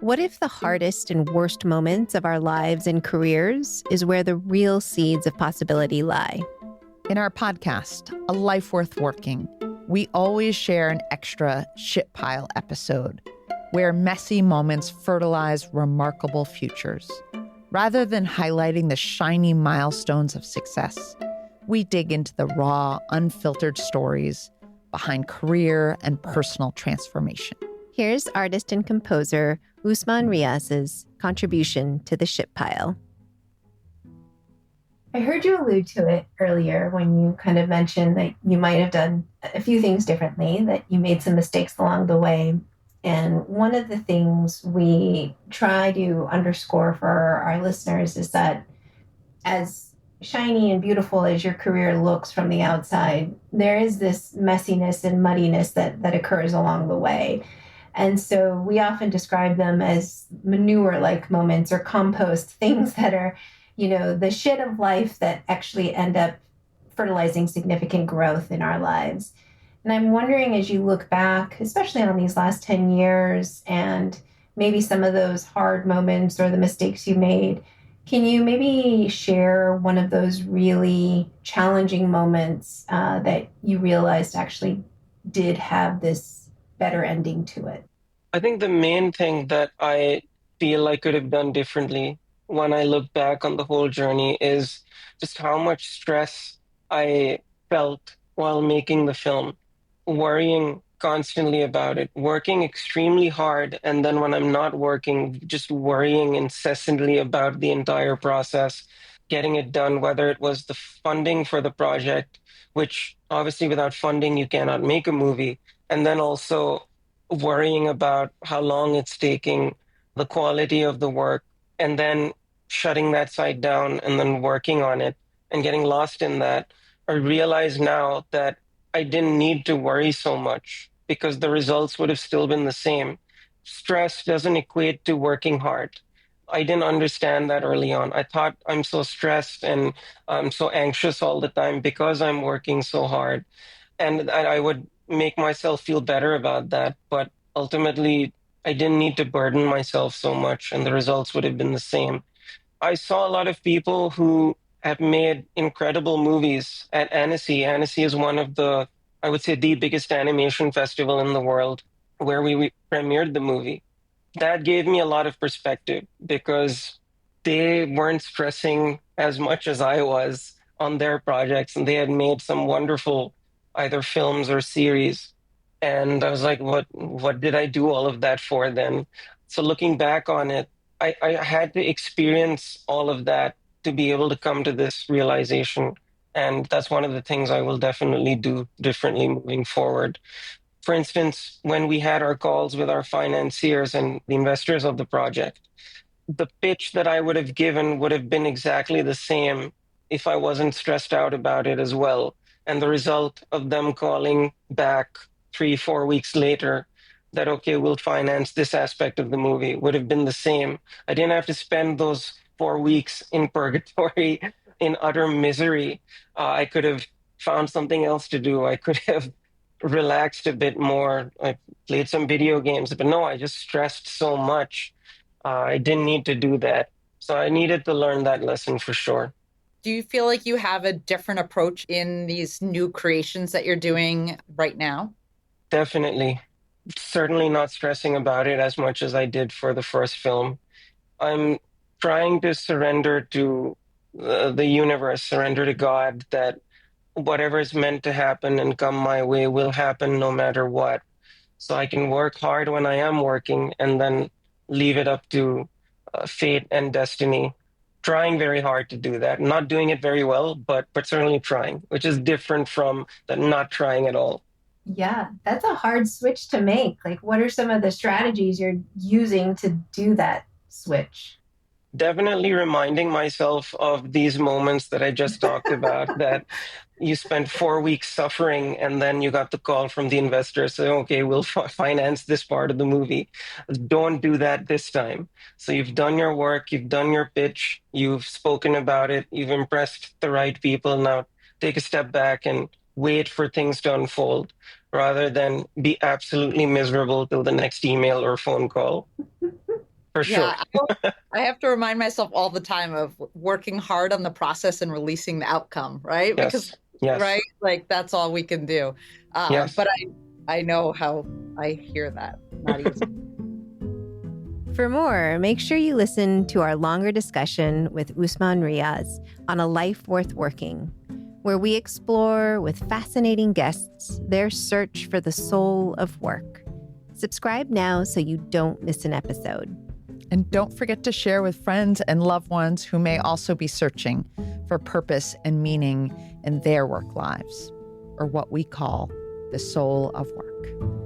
What if the hardest and worst moments of our lives and careers is where the real seeds of possibility lie? In our podcast, A Life Worth Working, we always share an extra shit pile episode where messy moments fertilize remarkable futures. Rather than highlighting the shiny milestones of success, we dig into the raw, unfiltered stories behind career and personal transformation. Here's artist and composer Usman Riaz's contribution to the shit pile. I heard you allude to it earlier when you kind of mentioned that you might have done a few things differently, that you made some mistakes along the way. And one of the things we try to underscore for our listeners is that as shiny and beautiful as your career looks from the outside, there is this messiness and muddiness that occurs along the way. And so we often describe them as manure-like moments or compost, things that are, the shit of life that actually end up fertilizing significant growth in our lives. And I'm wondering, as you look back, especially on these last 10 years and maybe some of those hard moments or the mistakes you made, can you maybe share one of those really challenging moments that you realized actually did have this better ending to it? I think the main thing that I feel I could have done differently when I look back on the whole journey is just how much stress I felt while making the film, worrying constantly about it, working extremely hard, and then when I'm not working, just worrying incessantly about the entire process, getting it done, whether it was the funding for the project, which obviously without funding you cannot make a movie, and then also worrying about how long it's taking, the quality of the work, and then shutting that side down and then working on it and getting lost in that. I realize now that I didn't need to worry so much because the results would have still been the same. Stress doesn't equate to working hard. I didn't understand that early on. I thought I'm so stressed and I'm so anxious all the time because I'm working so hard. And I would make myself feel better about that. But ultimately, I didn't need to burden myself so much, and the results would have been the same. I saw a lot of people who have made incredible movies at Annecy. Annecy is one of I would say, the biggest animation festival in the world where we premiered the movie. That gave me a lot of perspective because they weren't stressing as much as I was on their projects, and they had made some wonderful either films or series. And I was like, what did I do all of that for then? So looking back on it, I had to experience all of that to be able to come to this realization. And that's one of the things I will definitely do differently moving forward. For instance, when we had our calls with our financiers and the investors of the project, the pitch that I would have given would have been exactly the same if I wasn't stressed out about it as well. And the result of them calling back 3-4 weeks later that, okay, we'll finance this aspect of the movie would have been the same. I didn't have to spend those 4 weeks in purgatory in utter misery. I could have found something else to do. I could have relaxed a bit more. I played some video games, but no, I just stressed so much. I didn't need to do that. So I needed to learn that lesson for sure. Do you feel like you have a different approach in these new creations that you're doing right now? Definitely. Certainly not stressing about it as much as I did for the first film. I'm trying to surrender to the universe, surrender to God, that whatever is meant to happen and come my way will happen no matter what. So I can work hard when I am working and then leave it up to fate and destiny. Trying very hard to do that. Not doing it very well, but certainly trying, which is different from the not trying at all. Yeah, that's a hard switch to make. Like, what are some of the strategies you're using to do that switch? Definitely reminding myself of these moments that I just talked about, that you spent 4 weeks suffering and then you got the call from the investor saying, okay, we'll finance this part of the movie. Don't do that this time. So you've done your work, you've done your pitch, you've spoken about it, you've impressed the right people. Now take a step back and wait for things to unfold rather than be absolutely miserable till the next email or phone call. for sure. Yeah, I have to remind myself all the time of working hard on the process and releasing the outcome, right? Because, Yes. Yes. right, like that's all we can do. Yes. But I know how I hear that. Not easy. For more, make sure you listen to our longer discussion with Usman Riaz on a life worth working, where we explore with fascinating guests their search for the soul of work. Subscribe now so you don't miss an episode. And don't forget to share with friends and loved ones who may also be searching for purpose and meaning in their work lives, or what we call the soul of work.